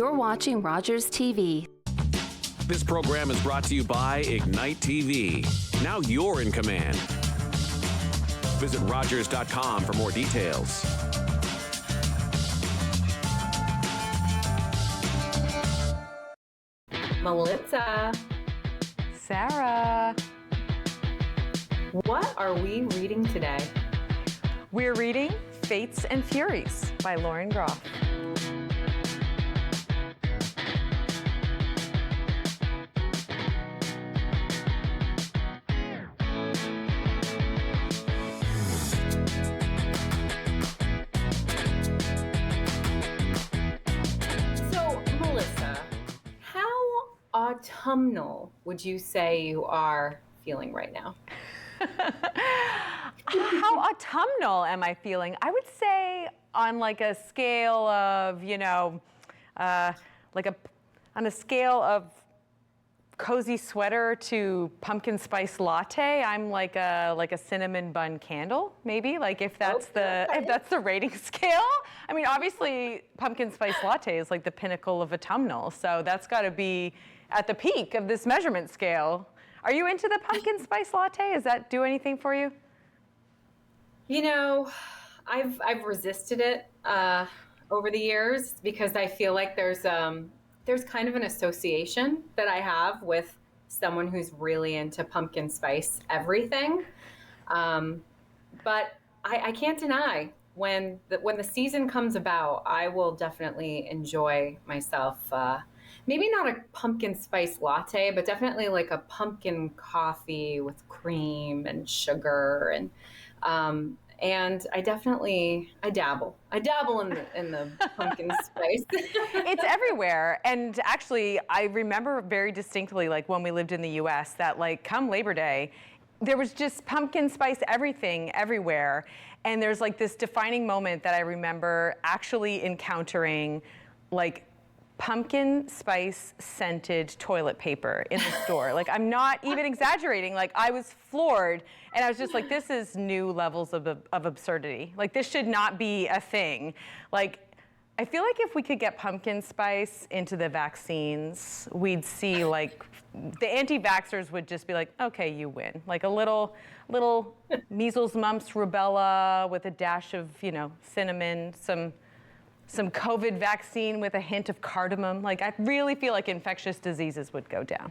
You're watching Rogers TV. This program is brought to you by Ignite TV. Now you're in command. Visit Rogers.com for more details. Melissa. Sarah. What are we reading today? We're reading Fates and Furies by Lauren Groff. So, Melissa, how autumnal would you say you are feeling right now? How autumnal am I feeling? I would say on like a scale of, on a scale of cozy sweater to pumpkin spice latte, I'm like a cinnamon bun candle, maybe. Like if that's the rating scale. I mean, obviously pumpkin spice latte is like the pinnacle of autumnal, so that's got to be at the peak of this measurement scale. Are you into the pumpkin spice latte? Does that do anything for you? You know, I've resisted it over the years because I feel like there's kind of an association that I have with someone who's really into pumpkin spice everything. But I can't deny when the season comes about, I will definitely enjoy myself. Maybe not a pumpkin spice latte, but definitely like a pumpkin coffee with cream and sugar and I dabble in the pumpkin spice. It's everywhere. And actually, I remember very distinctly, like when we lived in the US, that like come Labor Day, there was just pumpkin spice everything everywhere. And there's like this defining moment that I remember actually encountering like pumpkin spice scented toilet paper in the store. Like I'm not even exaggerating. Like I was floored and I was just like, this is new levels of absurdity. Like this should not be a thing. Like I feel like if we could get pumpkin spice into the vaccines, we'd see like the anti-vaxxers would just be like, okay, you win. Like a little measles, mumps, rubella with a dash of, cinnamon, some COVID vaccine with a hint of cardamom. Like I really feel like infectious diseases would go down.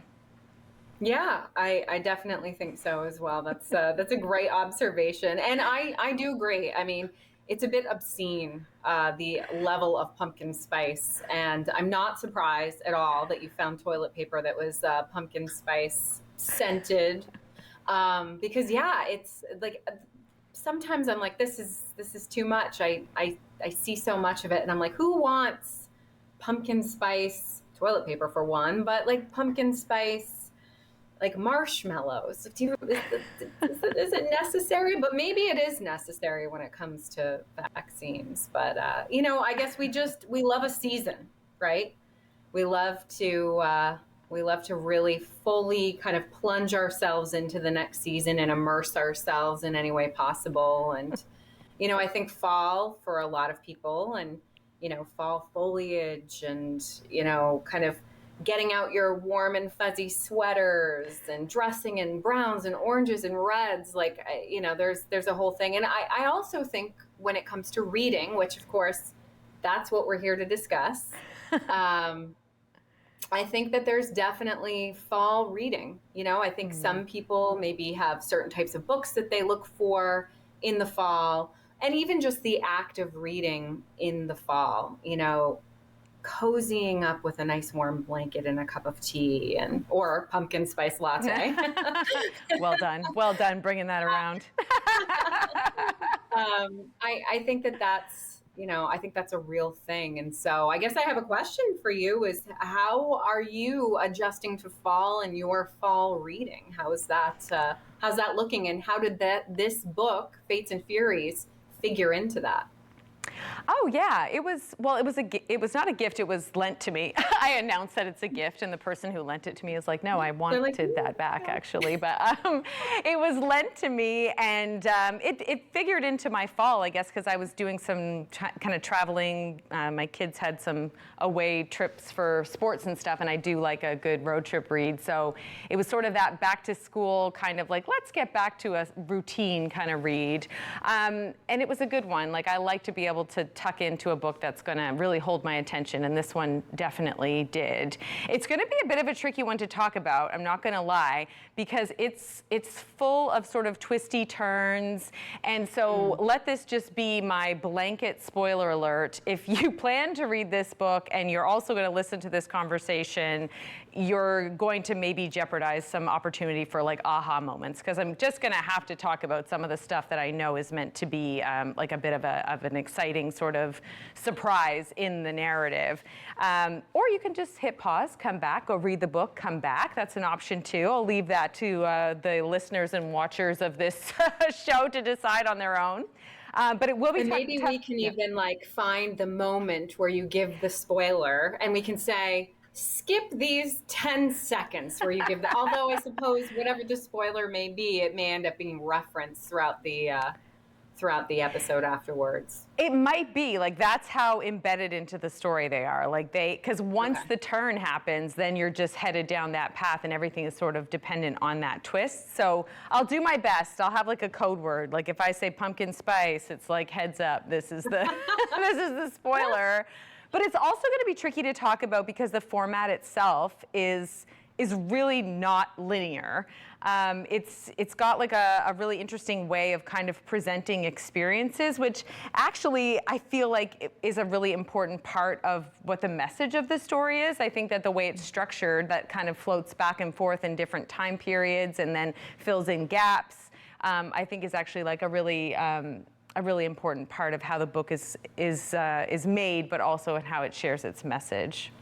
Yeah, I definitely think so as well. That's a great observation. And I do agree. I mean, it's a bit obscene, the level of pumpkin spice. And I'm not surprised at all that you found toilet paper that was pumpkin spice scented. Because yeah, it's like, sometimes I'm like, this is too much. I see so much of it and I'm like, who wants pumpkin spice toilet paper for one, but like pumpkin spice, like marshmallows. Is it necessary? But maybe it is necessary when it comes to vaccines. But, I guess we love a season, right? We love to really fully kind of plunge ourselves into the next season and immerse ourselves in any way possible. And, I think fall for a lot of people and, fall foliage and, kind of getting out your warm and fuzzy sweaters and dressing in browns and oranges and reds, like, there's a whole thing. And I also think when it comes to reading, which of course, that's what we're here to discuss. I think that there's definitely fall reading. I think some people maybe have certain types of books that they look for in the fall, and even just the act of reading in the fall, cozying up with a nice warm blanket and a cup of tea or pumpkin spice latte. Well done bringing that around. I think that's I think that's a real thing. And so I guess I have a question for you is how are you adjusting to fall and your fall reading? How's that looking? And how did this book, Fates and Furies, figure into that? Oh yeah, it was. Well, it was not a gift. It was lent to me. I announced that it's a gift, and the person who lent it to me is like, "No, I wanted that back actually." But it was lent to me, and it figured into my fall, I guess, because I was doing some kind of traveling. My kids had some away trips for sports and stuff, and I do like a good road trip read. So it was sort of that back to school kind of like, let's get back to a routine kind of read, and it was a good one. Like, I like to be able to tuck into a book that's going to really hold my attention, and this one definitely did. It's going to be a bit of a tricky one to talk about, I'm not going to lie, because it's full of sort of twisty turns, and so let this just be my blanket spoiler alert. If you plan to read this book and you're also going to listen to this conversation, you're going to maybe jeopardize some opportunity for like aha moments, because I'm just going to have to talk about some of the stuff that I know is meant to be like a bit of an exciting sort of surprise in the narrative. Or you can just hit pause, come back, go read the book, come back. That's an option too. I'll leave that to the listeners and watchers of this show to decide on their own. But it will be. And maybe we can even like find the moment where you give the spoiler, and we can say, skip these 10 seconds where you give the, although I suppose whatever the spoiler may be, it may end up being referenced throughout the episode afterwards. It might be like that's how embedded into the story they are. Like because once the turn happens, then you're just headed down that path, and everything is sort of dependent on that twist. So I'll do my best. I'll have like a code word. Like if I say pumpkin spice, it's like heads up. This is the this is the spoiler. But it's also going to be tricky to talk about because the format itself is really not linear. It's got like a really interesting way of kind of presenting experiences, which actually I feel like is a really important part of what the message of the story is. I think that the way it's structured, that kind of floats back and forth in different time periods and then fills in gaps, I think is actually like a really important part of how the book is made, but also in how it shares its message.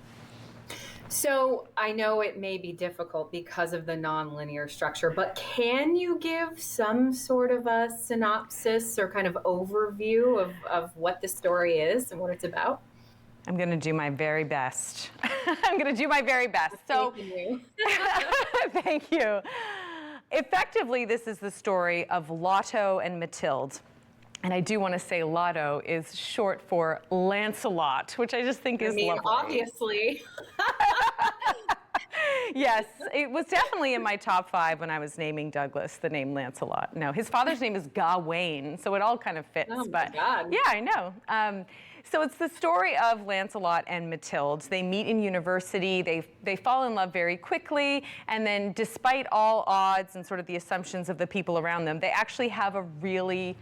So I know it may be difficult because of the nonlinear structure, but can you give some sort of a synopsis or kind of overview of what the story is and what it's about? I'm going to do my very best. I'm going to do my very best. So, thank you. Effectively, this is the story of Lotto and Mathilde. And I do want to say Lotto is short for Lancelot, which I just think is lovely. Obviously. Yes, it was definitely in my top 5 when I was naming Douglas the name Lancelot. No, his father's name is Gawain, so it all kind of fits. Oh my God. Yeah, I know. So it's the story of Lancelot and Mathilde. They meet in university, they fall in love very quickly, and then despite all odds and sort of the assumptions of the people around them, they actually have a really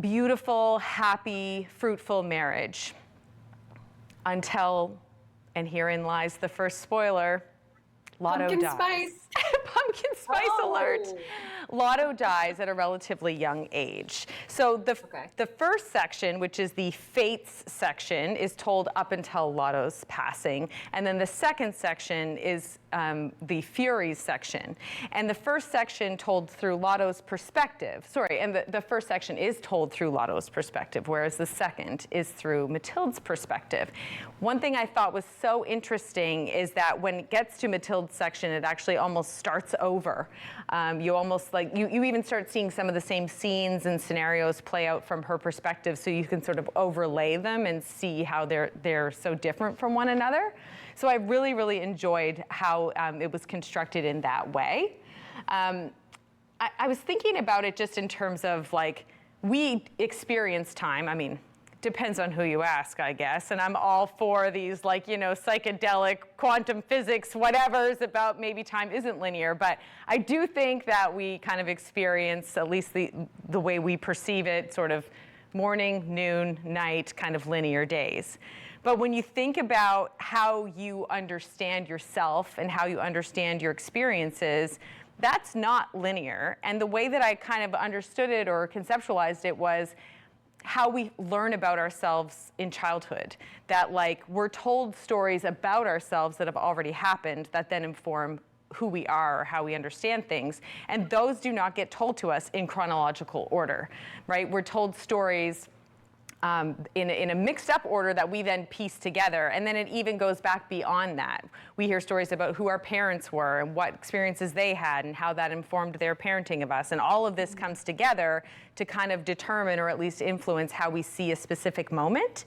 beautiful, happy, fruitful marriage until, and herein lies the first spoiler, Lotto Pumpkin dies. spice. Pumpkin spice alert. Lotto dies at a relatively young age. So the first section, which is the Fates section, is told up until Lotto's passing. And then the second section is the Furies section. And the first section told through Lotto's perspective. Sorry, and the first section is told through Lotto's perspective, whereas the second is through Mathilde's perspective. One thing I thought was so interesting is that when it gets to Mathilde's section, it actually almost starts over. You almost like, you even start seeing some of the same scenes and scenarios play out from her perspective, so you can sort of overlay them and see how they're so different from one another. So I really, really enjoyed how it was constructed in that way. I was thinking about it just in terms of like, we experience time. I mean, depends on who you ask, I guess. And I'm all for these like, psychedelic quantum physics, whatever's about maybe time isn't linear. But I do think that we kind of experience, at least the way we perceive it, sort of morning, noon, night, kind of linear days. But when you think about how you understand yourself and how you understand your experiences, that's not linear. And the way that I kind of understood it or conceptualized it was how we learn about ourselves in childhood. That like we're told stories about ourselves that have already happened that then inform who we are or how we understand things. And those do not get told to us in chronological order, right? We're told stories in a mixed up order that we then piece together. And then it even goes back beyond that. We hear stories about who our parents were and what experiences they had and how that informed their parenting of us. And all of this comes together to kind of determine or at least influence how we see a specific moment.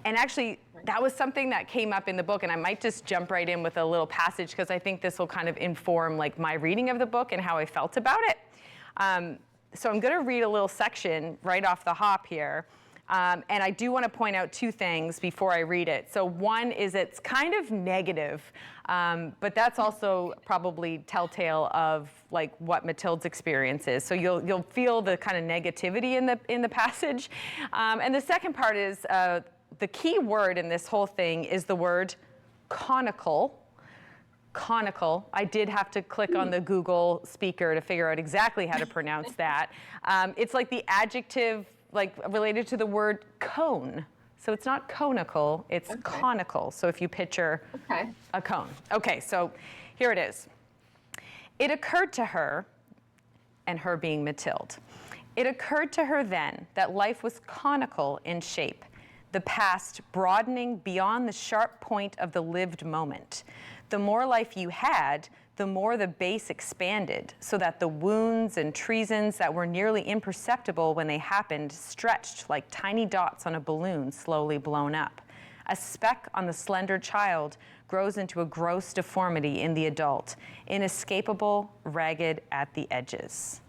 And actually, that was something that came up in the book, and I might just jump right in with a little passage because I think this will kind of inform like my reading of the book and how I felt about it. So I'm going to read a little section right off the hop here. And I do want to point out two things before I read it. So one is it's kind of negative, but that's also probably telltale of like what Mathilde's experience is. So you'll feel the kind of negativity in the passage. And the second part is the key word in this whole thing is the word conical. Conical. I did have to click on the Google speaker to figure out exactly how to pronounce that. It's like the adjective like related to the word cone. So it's not conical, it's conical. So if you picture a cone. Okay, so here it is. It occurred to her, and her being Mathilde, it occurred to her then that life was conical in shape, the past broadening beyond the sharp point of the lived moment. The more life you had, the more the base expanded, so that the wounds and treasons that were nearly imperceptible when they happened stretched like tiny dots on a balloon slowly blown up. A speck on the slender child grows into a gross deformity in the adult, inescapable, ragged at the edges.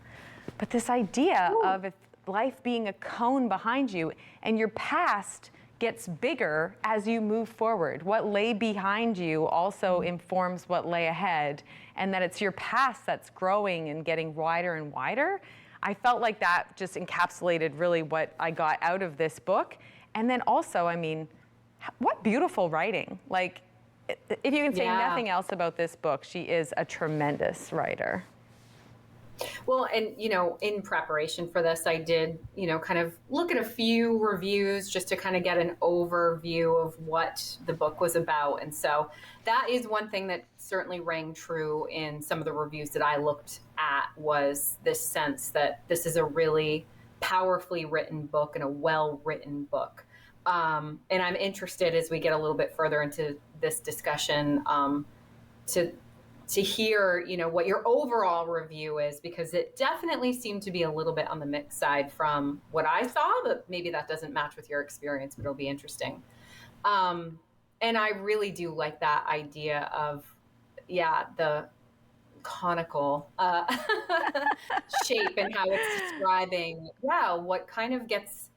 But this idea of life being a cone behind you and your past gets bigger as you move forward. What lay behind you also informs what lay ahead, and that it's your past that's growing and getting wider and wider. I felt like that just encapsulated really what I got out of this book. And then also, I mean, what beautiful writing. Like, if you can say nothing else about this book, she is a tremendous writer. Well, and, you know, in preparation for this, I did, you know, kind of look at a few reviews just to kind of get an overview of what the book was about. And so that is one thing that certainly rang true in some of the reviews that I looked at, was this sense that this is a really powerfully written book and a well-written book. And I'm interested as we get a little bit further into this discussion to hear, you know, what your overall review is, because it definitely seemed to be a little bit on the mixed side from what I saw, but maybe that doesn't match with your experience, but it'll be interesting. And I really do like that idea of, the conical shape and how it's describing, what kind of gets,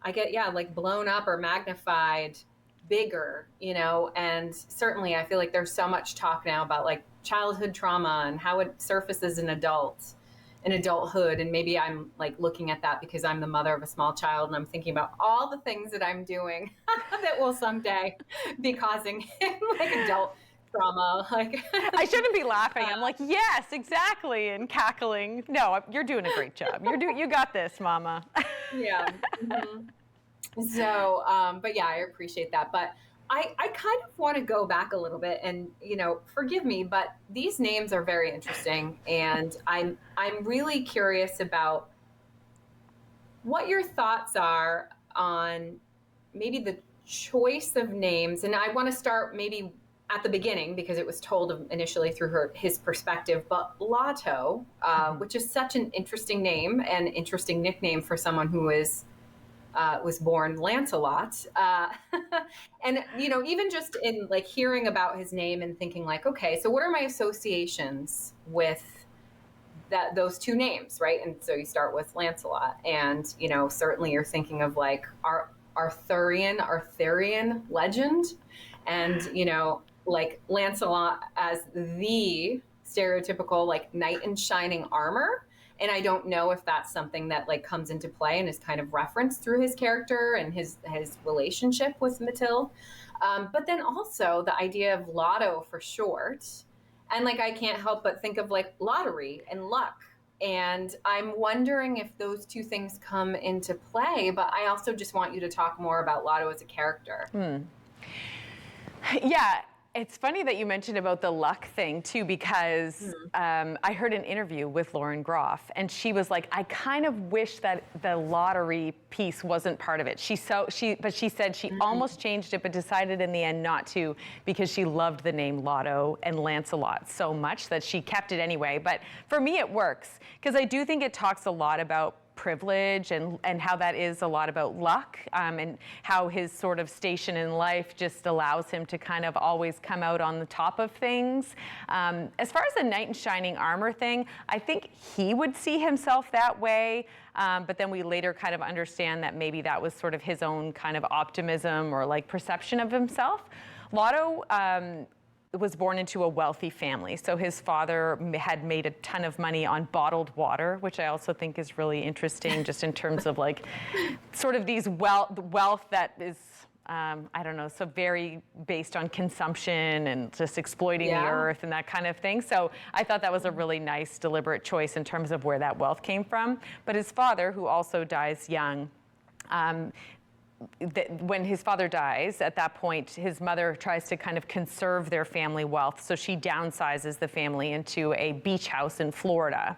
like blown up or magnified bigger, you know. And certainly I feel like there's so much talk now about like childhood trauma and how it surfaces in adulthood. And maybe I'm like looking at that because I'm the mother of a small child and I'm thinking about all the things that I'm doing that will someday be causing him like adult trauma. Like I shouldn't be laughing. I'm like, yes, exactly, and cackling. No, you're doing a great job. You got this, Mama. Yeah. Mm-hmm. So, but yeah, I appreciate that. But I kind of want to go back a little bit and, you know, forgive me, but these names are very interesting. And I'm really curious about what your thoughts are on maybe the choice of names. And I want to start maybe at the beginning because it was told initially through his perspective, but Lotto, which is such an interesting name and interesting nickname for someone who was born Lancelot. And, you know, even just in like hearing about his name and thinking like, okay, so what are my associations with those two names, right? And so you start with Lancelot and, you know, certainly you're thinking of like Arthurian legend and, you know, like Lancelot as the stereotypical like knight in shining armor. And I don't know if that's something that like comes into play and is kind of referenced through his character and his relationship with Mathilde. But then also the idea of lotto for short. And like, I can't help but think of like lottery and luck. And I'm wondering if those two things come into play, but I also just want you to talk more about Lotto as a character. Yeah. It's funny that you mentioned about the luck thing too, because I heard an interview with Lauren Groff, and she was like, "I kind of wish that the lottery piece wasn't part of it." But she said she almost changed it, but decided in the end not to, because she loved the name Lotto and Lancelot so much that she kept it anyway. But for me, it works, because I do think it talks a lot about privilege and how that is a lot about luck, and how his sort of station in life just allows him to kind of always come out on the top of things. As far as the knight in shining armor thing, I think he would see himself that way, but then we later kind of understand that maybe that was sort of his own kind of optimism or like perception of himself. Lotto was born into a wealthy family. So his father had made a ton of money on bottled water, which I also think is really interesting, just in terms of like sort of these wealth that is, I don't know, so very based on consumption and just exploiting the earth and that kind of thing. So I thought that was a really nice, deliberate choice in terms of where that wealth came from. But his father, who also dies young, when his father dies, at that point, his mother tries to kind of conserve their family wealth. So she downsizes the family into a beach house in Florida.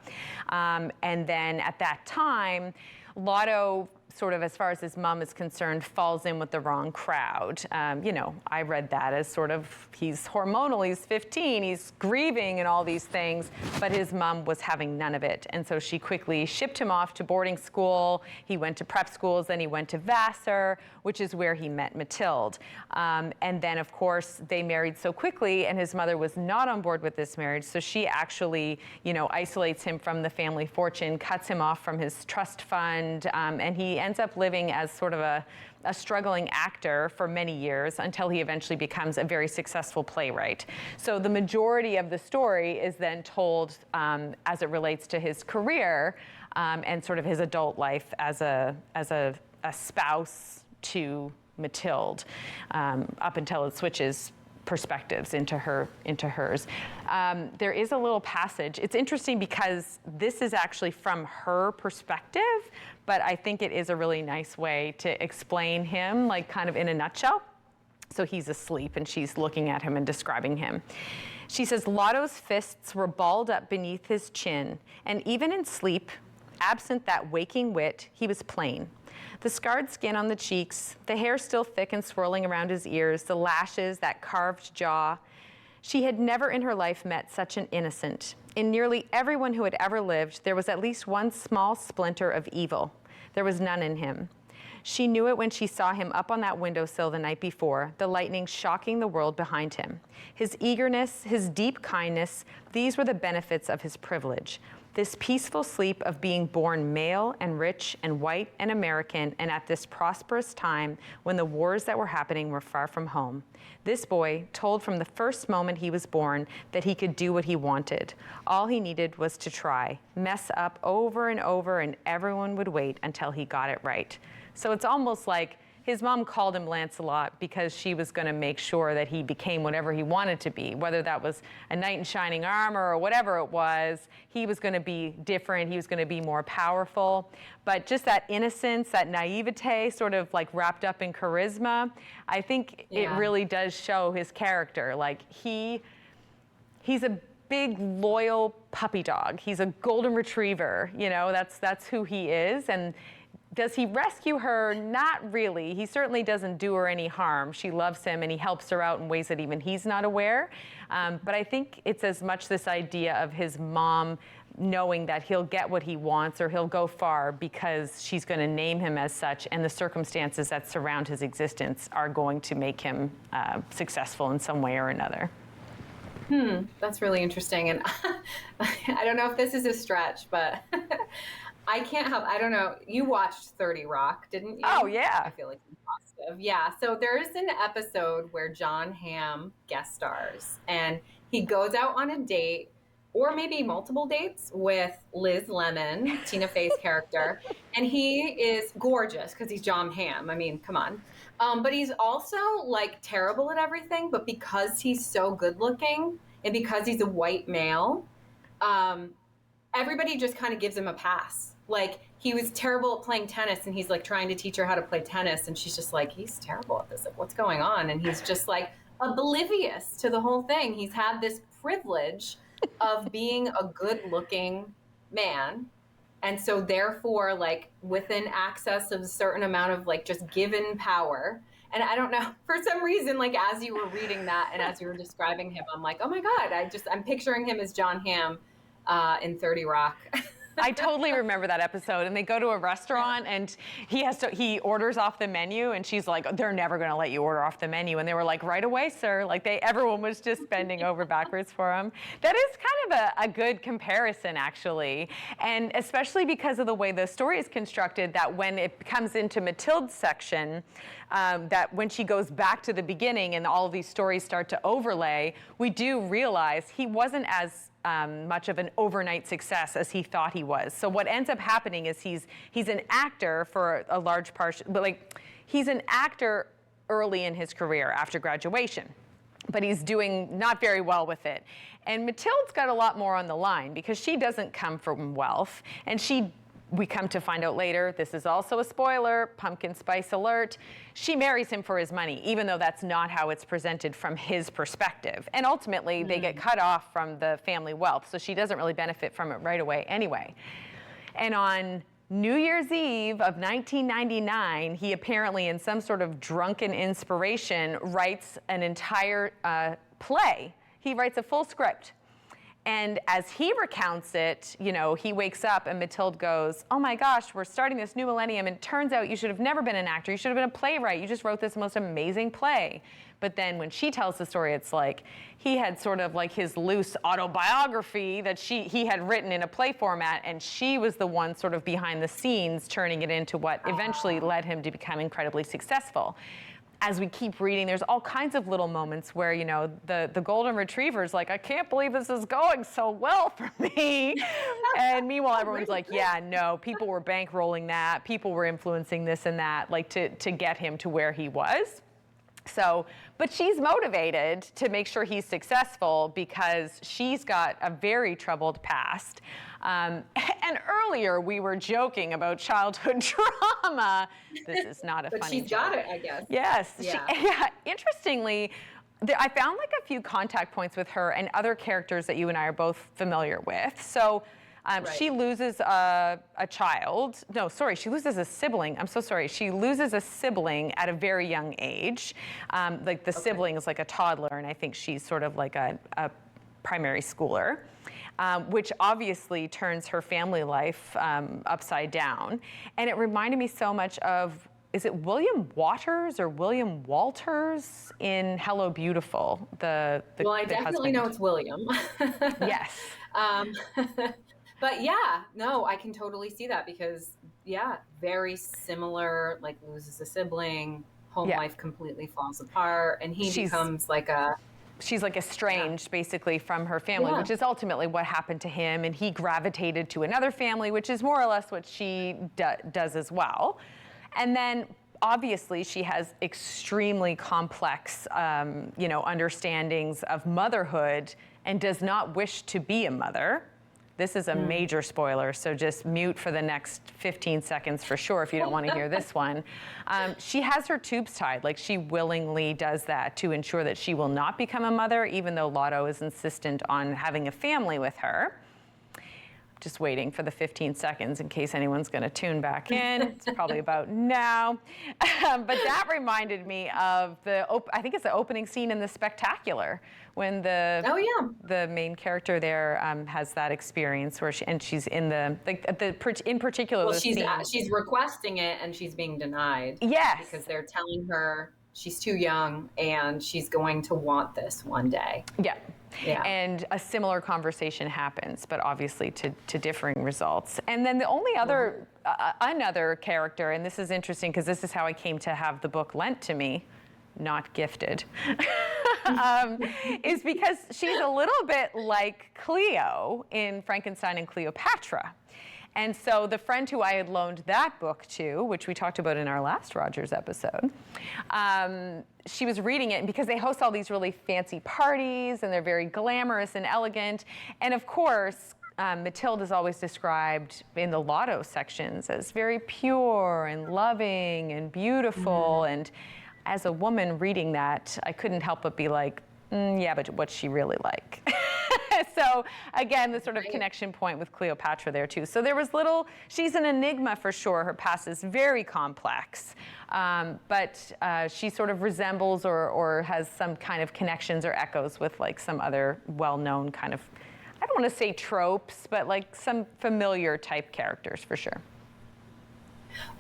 And then at that time, Lotto, sort of as far as his mom is concerned, falls in with the wrong crowd. You know, I read that as sort of, he's hormonal, he's 15, he's grieving and all these things, but his mom was having none of it. And so she quickly shipped him off to boarding school. He went to prep schools, then he went to Vassar, which is where he met Mathilde. And then, of course, they married so quickly, and his mother was not on board with this marriage. So she actually, you know, isolates him from the family fortune, cuts him off from his trust fund, and he ends up living as sort of a struggling actor for many years until he eventually becomes a very successful playwright. So the majority of the story is then told as it relates to his career and sort of his adult life as a spouse to Mathilde, up until it switches perspectives into hers. There is a little passage. It's interesting because this is actually from her perspective, but I think it is a really nice way to explain him, like kind of in a nutshell. So he's asleep and she's looking at him and describing him. She says, Lotto's fists were balled up beneath his chin, and even in sleep, absent that waking wit, he was plain. The scarred skin on the cheeks, the hair still thick and swirling around his ears, the lashes, that carved jaw. She had never in her life met such an innocent. In nearly everyone who had ever lived, there was at least one small splinter of evil. There was none in him. She knew it when she saw him up on that windowsill the night before, the lightning shocking the world behind him. His eagerness, his deep kindness, these were the benefits of his privilege. This peaceful sleep of being born male and rich and white and American, and at this prosperous time when the wars that were happening were far from home. This boy told from the first moment he was born that he could do what he wanted. All he needed was to try, mess up over and over, and everyone would wait until he got it right. So it's almost like his mom called him Lancelot because she was going to make sure that he became whatever he wanted to be, whether that was a knight in shining armor or whatever it was. He was going to be different. He was going to be more powerful. But just that innocence, that naivete, sort of like wrapped up in charisma, I think it really does show his character. Like he's a big, loyal puppy dog. He's a golden retriever. You know, that's who he is. And does he rescue her? Not really. He certainly doesn't do her any harm. She loves him and he helps her out in ways that even he's not aware. But I think it's as much this idea of his mom knowing that he'll get what he wants or he'll go far because she's going to name him as such, and the circumstances that surround his existence are going to make him successful in some way or another. That's really interesting. And I don't know if this is a stretch, but I can't help, I don't know, you watched 30 Rock, didn't you? Oh, yeah. I feel like you must have. Yeah, so there's an episode where Jon Hamm guest stars, and he goes out on a date, or maybe multiple dates, with Liz Lemon, Tina Fey's character, and he is gorgeous because he's Jon Hamm. I mean, come on. But he's also like terrible at everything, but because he's so good looking and because he's a white male, everybody just kind of gives him a pass. Like, he was terrible at playing tennis, and he's like trying to teach her how to play tennis, and she's just like, he's terrible at this. Like, what's going on? And he's just like, oblivious to the whole thing. He's had this privilege of being a good-looking man. And so therefore, like, within access of a certain amount of like just given power. And I don't know, for some reason, like as you were reading that and as you were describing him, I'm like, oh my God, I'm picturing him as John Hamm in 30 Rock. I totally remember that episode. And they go to a restaurant and he orders off the menu and she's like, they're never going to let you order off the menu. And they were like, right away, sir. Like everyone was just bending over backwards for him. That is kind of a good comparison, actually. And especially because of the way the story is constructed, that when it comes into Mathilde's section, that when she goes back to the beginning and all of these stories start to overlay, we do realize he wasn't as much of an overnight success as he thought he was. So what ends up happening is he's an actor for a large part, but like he's an actor early in his career after graduation, but he's doing not very well with it. And Mathilde's got a lot more on the line because she doesn't come from wealth, and we come to find out later, this is also a spoiler, pumpkin spice alert, she marries him for his money, even though that's not how it's presented from his perspective. And ultimately, they get cut off from the family wealth, so she doesn't really benefit from it right away anyway. And on New Year's Eve of 1999, he apparently, in some sort of drunken inspiration, writes an entire play. He writes a full script. And as he recounts it, he wakes up and Mathilde goes, oh my gosh, we're starting this new millennium, and it turns out you should have never been an actor. You should have been a playwright. You just wrote this most amazing play. But then when she tells the story, it's like he had sort of like his loose autobiography that he had written in a play format, and she was the one sort of behind the scenes turning it into what eventually led him to become incredibly successful. As we keep reading, there's all kinds of little moments where, the golden retriever's like, I can't believe this is going so well for me. And meanwhile, everyone's like, yeah, no, people were bankrolling that. People were influencing this and that, like to get him to where he was. So, but she's motivated to make sure he's successful because she's got a very troubled past. And earlier we were joking about childhood trauma. This is not a but funny she's joke. got it, I guess. Yes. Yeah. Interestingly, I found like a few contact points with her and other characters that you and I are both familiar with. So Right. she loses a child. No, sorry, she loses a sibling. I'm so sorry. She loses a sibling at a very young age. Like the sibling is like a toddler, and I think she's sort of like a primary schooler. Which obviously turns her family life upside down. And it reminded me so much of, is it William Waters or William Walters in Hello, Beautiful? Well, I definitely husband. know it's William. Yes. But yeah, no, I can totally see that because, very similar, like loses a sibling, home life completely falls apart, and he becomes like a... She's like estranged basically from her family, which is ultimately what happened to him. And he gravitated to another family, which is more or less what she does as well. And then obviously she has extremely complex, understandings of motherhood and does not wish to be a mother. This is a major spoiler, so just mute for the next 15 seconds for sure if you don't want to hear this one. She has her tubes tied, like she willingly does that to ensure that she will not become a mother, even though Lotto is insistent on having a family with her. Just waiting for the 15 seconds in case anyone's going to tune back in. It's probably about now. But that reminded me of I think it's the opening scene in The Spectacular, when the main character there has that experience where she's in in particular. Well, she's requesting it and she's being denied. Yes, because they're telling her she's too young and she's going to want this one day. Yeah. Yeah. And a similar conversation happens, but obviously to differing results. And then the only other, another character, and this is interesting because this is how I came to have the book lent to me, not gifted, is because she's a little bit like Cleo in Frankenstein and Cleopatra. And so the friend who I had loaned that book to, which we talked about in our last Rogers episode, she was reading it, and because they host all these really fancy parties and they're very glamorous and elegant. And of course, Mathilde is always described in the Lotto sections as very pure and loving and beautiful. And as a woman reading that, I couldn't help but be like, yeah, but what's she really like? So again, the sort of connection point with Cleopatra there too. So there was she's an enigma for sure. Her past is very complex, but she sort of resembles or has some kind of connections or echoes with like some other well-known kind of, I don't want to say tropes, but like some familiar type characters for sure.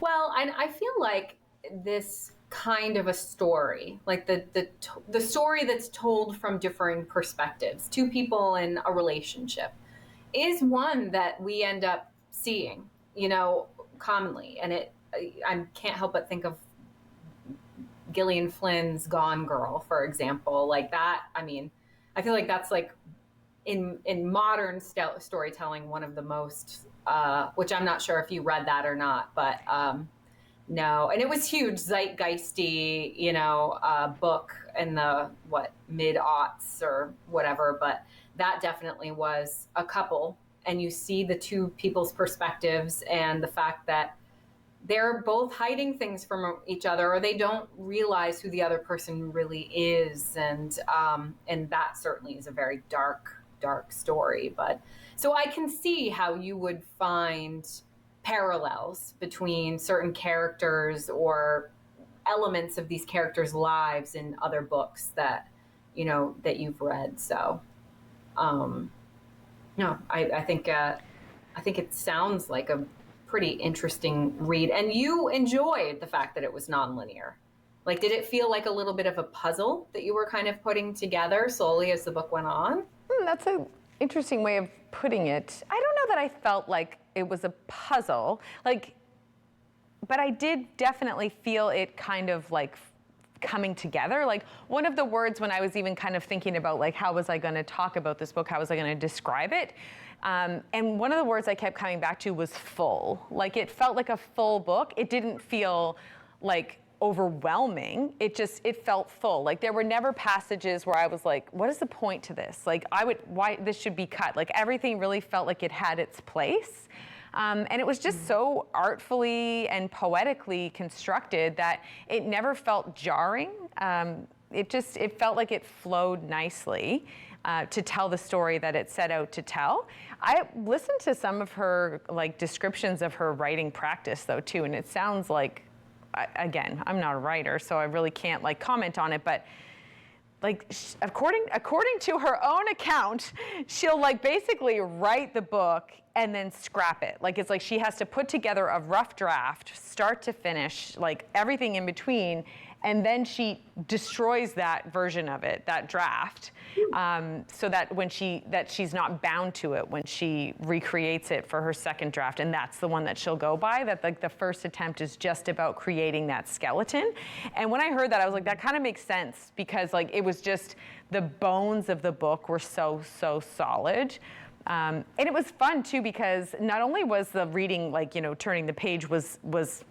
Well, and I feel like this kind of a story, like the story that's told from differing perspectives, two people in a relationship, is one that we end up seeing, commonly. And I can't help but think of Gillian Flynn's Gone Girl, for example, like that. I mean, I feel like that's like in modern storytelling, one of the most, which I'm not sure if you read that or not, but no, and it was huge, zeitgeisty, book in the mid-aughts or whatever. But that definitely was a couple, and you see the two people's perspectives and the fact that they're both hiding things from each other, or they don't realize who the other person really is, and that certainly is a very dark story. But so I can see how you would find parallels between certain characters or elements of these characters' lives in other books that you've read. So no, I think it sounds like a pretty interesting read, and you enjoyed the fact that it was nonlinear. Like, did it feel like a little bit of a puzzle that you were kind of putting together slowly as the book went on? That's an interesting way of putting it. I don't know that I felt like it was a puzzle, but I did definitely feel it kind of like coming together. Like, one of the words when I was even kind of thinking about like, how was I going to talk about this book? How was I going to describe it? And one of the words I kept coming back to was full. Like, it felt like a full book. It didn't feel like overwhelming. It felt full. Like, there were never passages where I was like, what is the point to this? Like, why this should be cut? Like, everything really felt like it had its place. And it was just so artfully and poetically constructed that it never felt jarring. It felt like it flowed nicely to tell the story that it set out to tell. I listened to some of her like descriptions of her writing practice though too, and it sounds like, again, I'm not a writer, so I really can't like comment on it, but like according to her own account, she'll like basically write the book and then scrap it. Like, it's like she has to put together a rough draft, start to finish, like everything in between, and then she destroys that version of it, that draft, so that she's not bound to it when she recreates it for her second draft, and that's the one that she'll go by. That like the first attempt is just about creating that skeleton. And when I heard that, I was like, that kind of makes sense, because like it was just the bones of the book were so solid. And it was fun too, because not only was the reading, like, turning the page was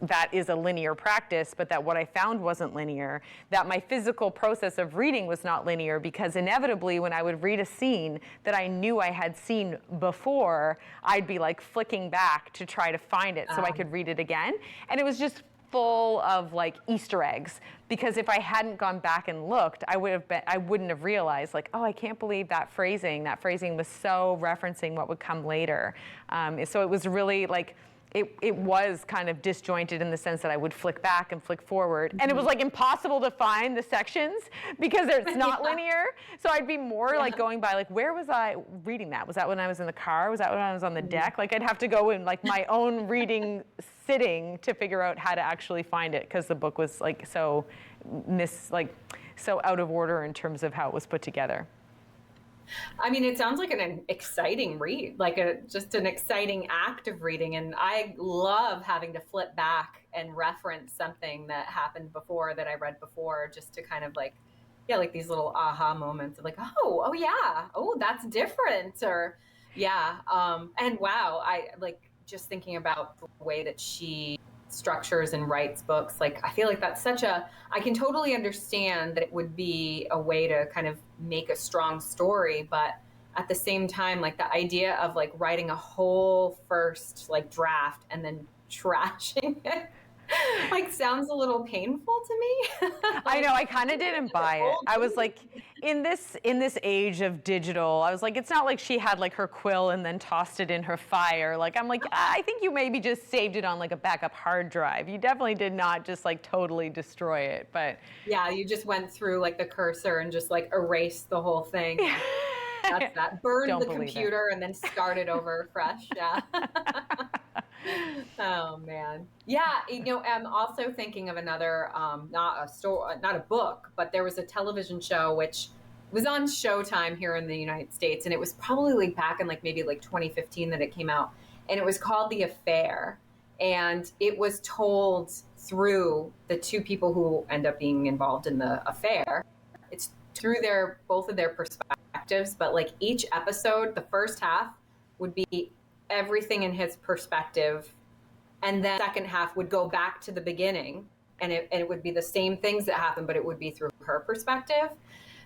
that is a linear practice, but that what I found wasn't linear, that my physical process of reading was not linear, because inevitably when I would read a scene that I knew I had seen before, I'd be like flicking back to try to find it so I could read it again. And it was just full of like Easter eggs, because if I hadn't gone back and looked, I wouldn't have realized, like, oh, I can't believe that phrasing was so referencing what would come later. So it was really like, it was kind of disjointed in the sense that I would flick back and flick forward. And it was like impossible to find the sections because it's not linear. So I'd be more like going by, like, where was I reading that? Was that when I was in the car? Was that when I was on the deck? Like, I'd have to go in like my own reading sitting to figure out how to actually find it, because the book was like so out of order in terms of how it was put together. I mean, it sounds like an exciting read, like just an exciting act of reading. And I love having to flip back and reference something that happened before, that I read before, just to kind of like these little aha moments of like, oh yeah, oh, that's different. Or yeah. And wow, I like just thinking about the way that she structures and writes books. Like, I feel like that's I can totally understand that it would be a way to kind of make a strong story, but at the same time, like the idea of like writing a whole first like draft and then trashing it Like, sounds a little painful to me. I know, I kind of didn't buy it. I was like, in this age of digital, I was like, it's not like she had like her quill and then tossed it in her fire. Like, I'm like, I think you maybe just saved it on like a backup hard drive. You definitely did not just like totally destroy it, but. Yeah, you just went through like the cursor and just like erased the whole thing. That's that. Burned Don't the believe computer and then started over fresh. Yeah. Oh man. Yeah, I'm also thinking of another, not a book, but there was a television show which was on Showtime here in the United States, and it was probably like back in like maybe like 2015 that it came out, and it was called The Affair, and it was told through the two people who end up being involved in the affair. It's through both of their perspectives, but like each episode, the first half would be everything in his perspective, and then the second half would go back to the beginning, and it would be the same things that happened, but it would be through her perspective.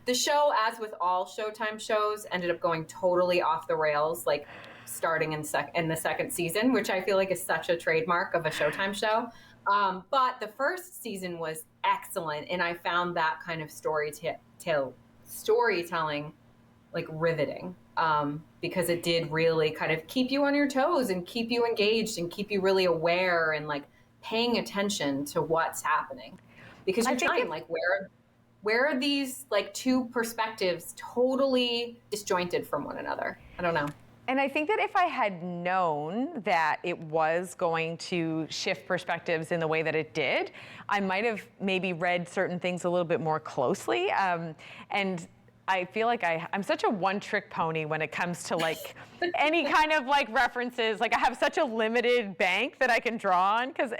The show, as with all Showtime shows, ended up going totally off the rails, like starting in the second season, which I feel like is such a trademark of a Showtime show. But the first season was excellent, and I found that kind of storytelling like riveting, because it did really kind of keep you on your toes and keep you engaged and keep you really aware and like paying attention to what's happening, because you're trying like where are these like two perspectives totally disjointed from one another? I don't know. And I think that if I had known that it was going to shift perspectives in the way that it did, I might have maybe read certain things a little bit more closely. And I feel like I'm such a one-trick pony when it comes to like any kind of like references. Like I have such a limited bank that I can draw on, because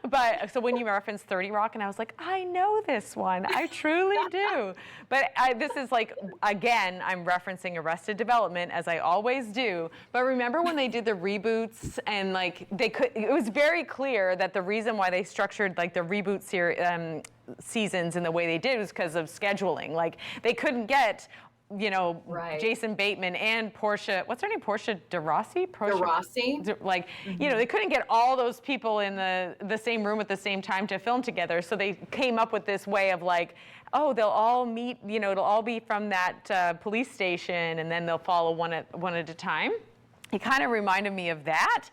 but so when you referenced 30 Rock, and I was like, I know this one, I truly do. But this is like, again, I'm referencing Arrested Development, as I always do. But remember when they did the reboots, and like it was very clear that the reason why they structured like the reboot seasons in the way they did was because of scheduling. Like they couldn't get, right. Jason Bateman and Portia, what's her name? Portia de Rossi? Like, Mm-hmm. They couldn't get all those people in the same room at the same time to film together. So they came up with this way of like, oh, they'll all meet, it'll all be from that police station, and then they'll follow one at a time. It kind of reminded me of that.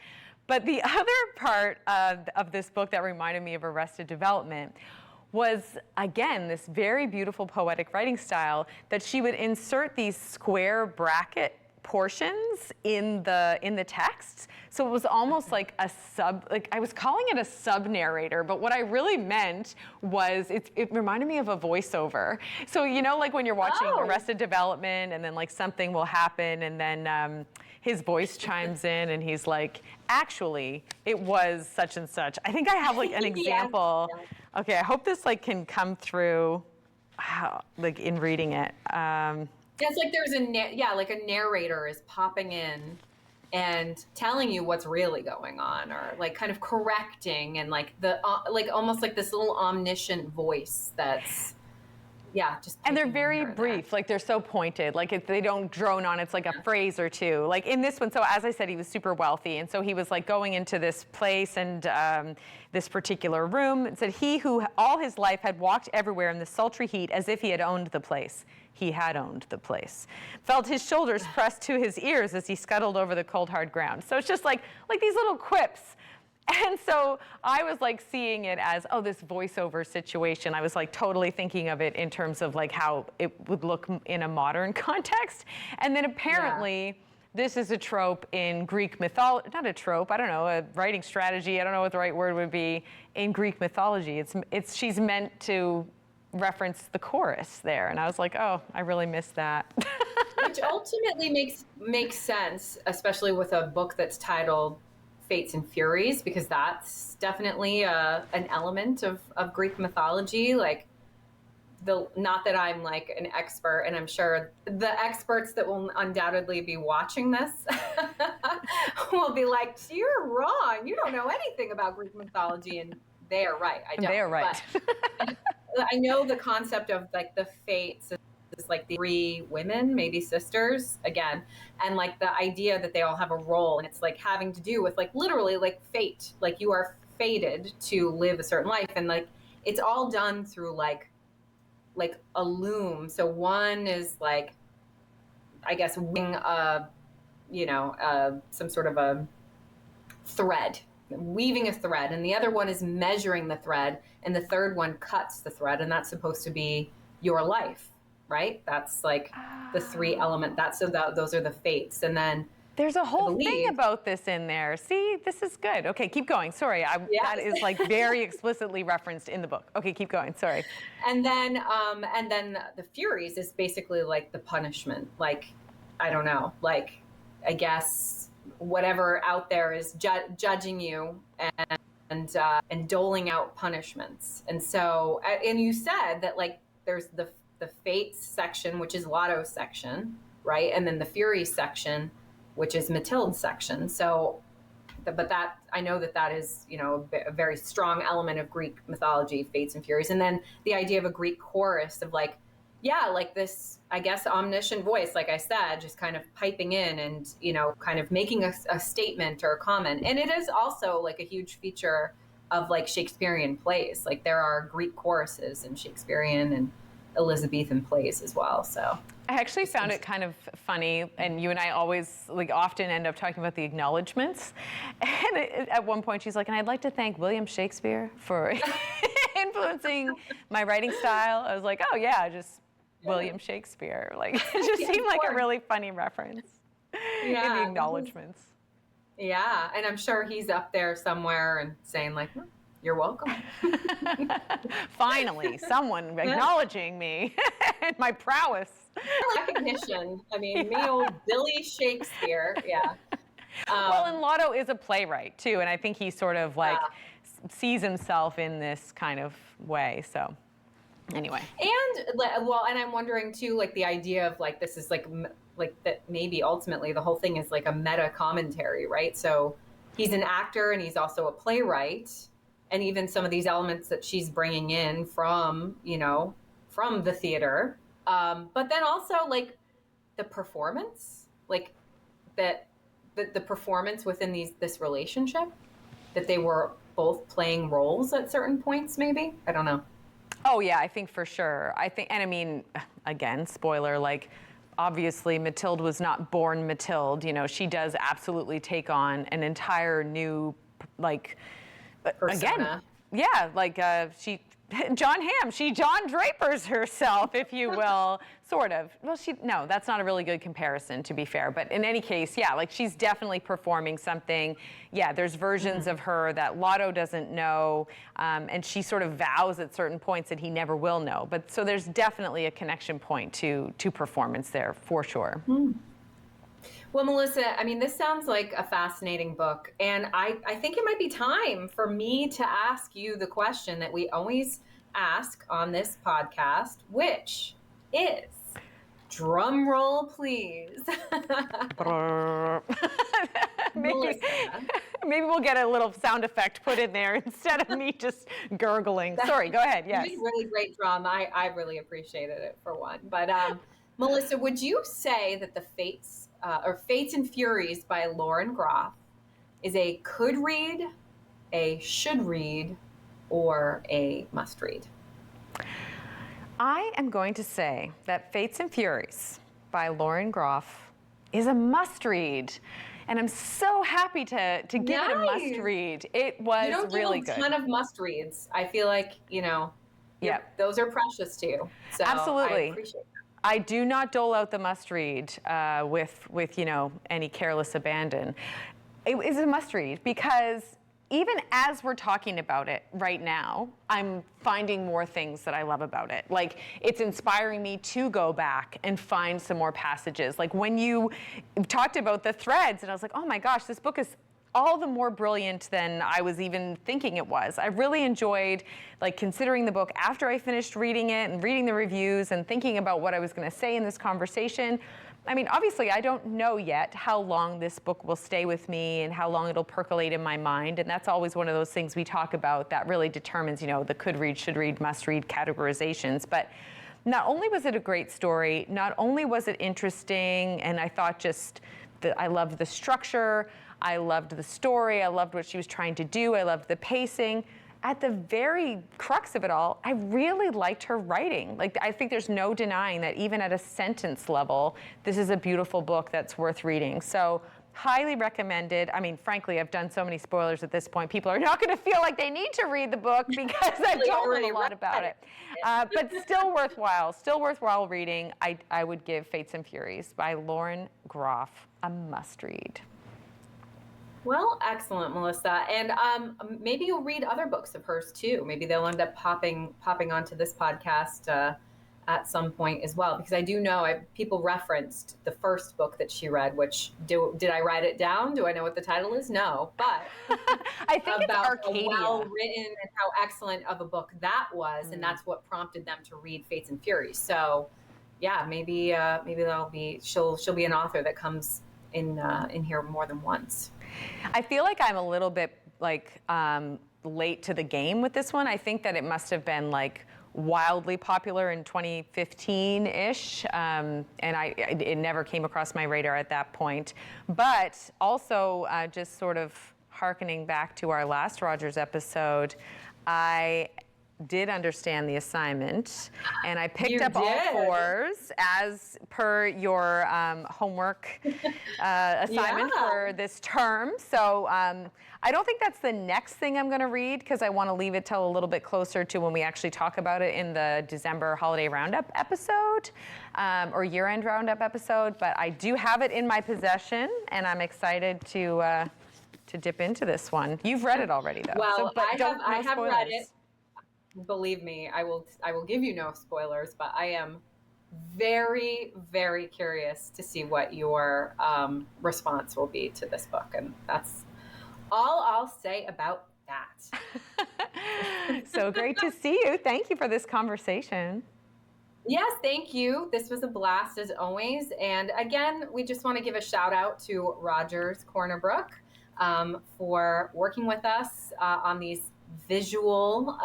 But the other part of this book that reminded me of Arrested Development was, again, this very beautiful poetic writing style, that she would insert these square bracket portions in the texts. So it was almost like I was calling it a sub-narrator, but what I really meant was it reminded me of a voiceover. So like when you're watching Arrested Development, and then like something will happen, and then his voice chimes in, and he's like, actually, it was such and such. I think I have like an example. Yes. Okay, I hope this like can come through, like in reading it. It's like there's a narrator is popping in and telling you what's really going on, or like kind of correcting, and like like almost like this little omniscient voice that's just. And they're very brief, like they're so pointed, like they don't drone on. It's like a phrase or two. Like in this one, so as I said, he was super wealthy, and so he was like going into this place and this particular room. It said, he who all his life had walked everywhere in the sultry heat as if he had owned the place. He had owned the place. Felt his shoulders pressed to his ears as he scuttled over the cold, hard ground. So it's just like these little quips. And so I was like seeing it as, this voiceover situation. I was like totally thinking of it in terms of like how it would look in a modern context. And then apparently this is a trope in Greek mythology, not a trope, I don't know, a writing strategy, I don't know what the right word would be, in Greek mythology. She's meant to reference the chorus there. And I was like, I really missed that. Which ultimately makes sense, especially with a book that's titled Fates and Furies, because that's definitely an element of Greek mythology. Like not that I'm like an expert, and I'm sure the experts that will undoubtedly be watching this will be like, you're wrong. You don't know anything about Greek mythology. And they are right. I don't. They are right. But I know the concept of like the fates is like the three women, maybe sisters again, and like the idea that they all have a role, and it's like having to do with like literally like fate, like you are fated to live a certain life, and like it's all done through like a loom. So one is like, I guess, weaving some sort of a thread, weaving a thread, and the other one is measuring the thread, and the third one cuts the thread, and that's supposed to be your life, right? That's like the three element. Those are the fates, and then there's a whole thing about this in there. See, this is good. Okay, keep going. Sorry, that is like very explicitly referenced in the book. Okay, keep going. Sorry. And then the Furies is basically like the punishment. Like, I don't know. Like, I guess whatever out there is judging you and doling out punishments. And so, and you said that like there's the Fates section, which is Lotto's section, right? And then the Furies section, which is Mathilde's section. So, but that, I know that is, a very strong element of Greek mythology, Fates and Furies. And then the idea of a Greek chorus of like, like this, I guess, omniscient voice, like I said, just kind of piping in and, kind of making a statement or a comment. And it is also like a huge feature of like Shakespearean plays. Like there are Greek choruses in Shakespearean and Elizabethan plays as well. So I actually found it kind of funny, and you and I always often end up talking about the acknowledgments. And at one point she's like, and I'd like to thank William Shakespeare for influencing my writing style. I was like, oh yeah, just William Shakespeare. Like, it just seemed like a really funny reference in the acknowledgments. Yeah, and I'm sure he's up there somewhere and saying like, you're welcome. Finally, someone acknowledging me and my prowess. Recognition. I mean, me old Billy Shakespeare. Yeah. Well, and Lotto is a playwright too, and I think he sort of like sees himself in this kind of way. So, anyway. And I'm wondering too, like the idea of like this is like that maybe ultimately the whole thing is like a meta commentary, right? So he's an actor and he's also a playwright. And even some of these elements that she's bringing in from the theater, but then also like the performance, like that the performance within this relationship, that they were both playing roles at certain points. Maybe, I don't know. Oh yeah, I think for sure. And I mean, again, spoiler, like obviously Mathilde was not born Mathilde. She does absolutely take on an entire new like. Persona. Again, she John Hamm, she John Drapers herself, if you will, sort of. Well, no, that's not a really good comparison, to be fair. But in any case, like she's definitely performing something. Yeah, there's versions of her that Lotto doesn't know, and she sort of vows at certain points that he never will know. But so there's definitely a connection point to performance there, for sure. Well, Melissa, I mean, this sounds like a fascinating book, and I think it might be time for me to ask you the question that we always ask on this podcast, which is, drum roll, please. Maybe we'll get a little sound effect put in there instead of me just gurgling. Sorry, go ahead. Yes. You did really great drum. I really appreciated it, for one. But Melissa, would you say that the Fates and Furies by Lauren Groff is a could read, a should read, or a must read? I am going to say that Fates and Furies by Lauren Groff is a must read. And I'm so happy to give it a must read. It was really good. You don't get a ton of must reads. I feel like, those are precious to you. So absolutely. I appreciate that. I do not dole out the must read with any careless abandon. It is a must read because even as we're talking about it right now, I'm finding more things that I love about it. Like, it's inspiring me to go back and find some more passages. Like when you talked about the threads, and I was like, oh my gosh, this book is all the more brilliant than I was even thinking it was. I really enjoyed considering the book after I finished reading it and reading the reviews and thinking about what I was going to say in this conversation. I mean, obviously, I don't know yet how long this book will stay with me and how long it'll percolate in my mind. And that's always one of those things we talk about that really determines, the could read, should read, must read categorizations. But not only was it a great story, not only was it interesting, and I thought just I loved the structure. I loved the story. I loved what she was trying to do. I loved the pacing. At the very crux of it all, I really liked her writing. Like, I think there's no denying that even at a sentence level, this is a beautiful book that's worth reading. So highly recommended. I mean, frankly, I've done so many spoilers at this point. People are not going to feel like they need to read the book because I've told them a lot about it. But still worthwhile reading. I would give Fates and Furies by Lauren Groff a must read. Well, excellent, Melissa. And maybe you'll read other books of hers too. Maybe they'll end up popping onto this podcast at some point as well. Because I do know people referenced the first book that she read, which did I write it down? Do I know what the title is? No, but I think it's about Arcadia. how well written and how excellent of a book that was, and that's what prompted them to read Fates and Furies. So, yeah, maybe that'll be she'll be an author that comes in here more than once. I feel like I'm a little bit like late to the game with this one. I think that it must have been like wildly popular in 2015-ish, and it never came across my radar at that point. But also, just sort of hearkening back to our last Rogers episode, I did understand the assignment, and I picked up all fours as per your homework assignment for this term. So I don't think that's the next thing I'm going to read because I want to leave it till a little bit closer to when we actually talk about it in the December Holiday Roundup episode or year-end Roundup episode. But I do have it in my possession, and I'm excited to dip into this one. You've read it already, though. Well, but I have read it. Believe me, I will give you no spoilers, but I am very, very curious to see what your response will be to this book. And that's all I'll say about that. So great to see you. Thank you for this conversation. Yes, thank you. This was a blast as always. And again, we just want to give a shout out to Rogers Corner Brook for working with us on these visual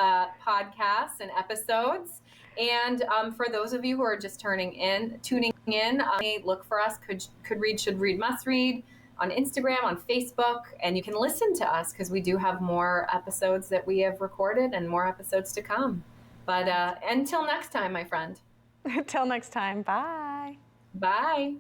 podcasts and episodes. And for those of you who are just tuning in, look for us, Could Read, Should Read, Must Read on Instagram, on Facebook, and you can listen to us because we do have more episodes that we have recorded and more episodes to come. But until next time, my friend. Until next time, bye. Bye.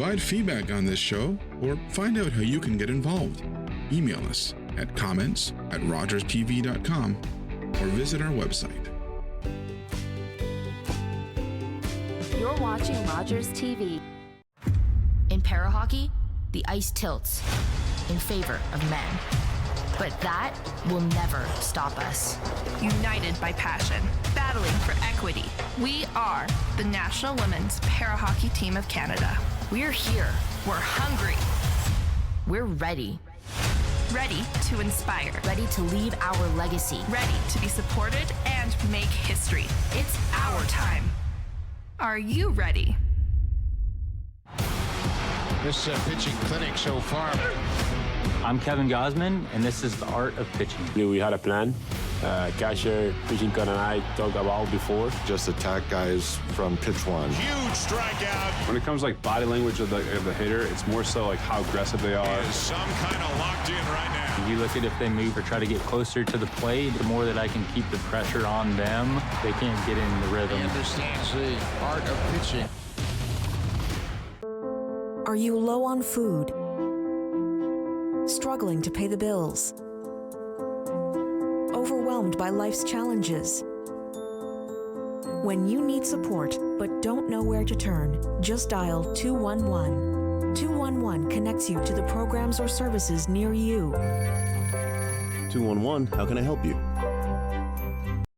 provide feedback on this show or find out how you can get involved, email us at comments@rogerstv.com or visit our website. You're watching Rogers TV. In para hockey, the ice tilts in favor of men. But that will never stop us. United by passion, battling for equity. We are the National Women's Para Hockey Team of Canada. We're here. We're hungry. We're ready. Ready to inspire. Ready to leave our legacy. Ready to be supported and make history. It's our time. Are you ready? This pitching clinic so far. I'm Kevin Gosman, and this is the art of pitching. We had a plan. Catcher, pitching coach, and I talked about before. Just attack guys from pitch one. Huge strikeout. When it comes like body language of the hitter, it's more so like how aggressive they are. Is some kind of locked in right now. You look at if they move or try to get closer to the plate, the more that I can keep the pressure on them, they can't get in the rhythm. He understands the art of pitching. Are you low on food? Struggling to pay the bills? Overwhelmed by life's challenges? When you need support but don't know where to turn, just dial 211. 211 connects you to the programs or services near you. 211, how can I help you?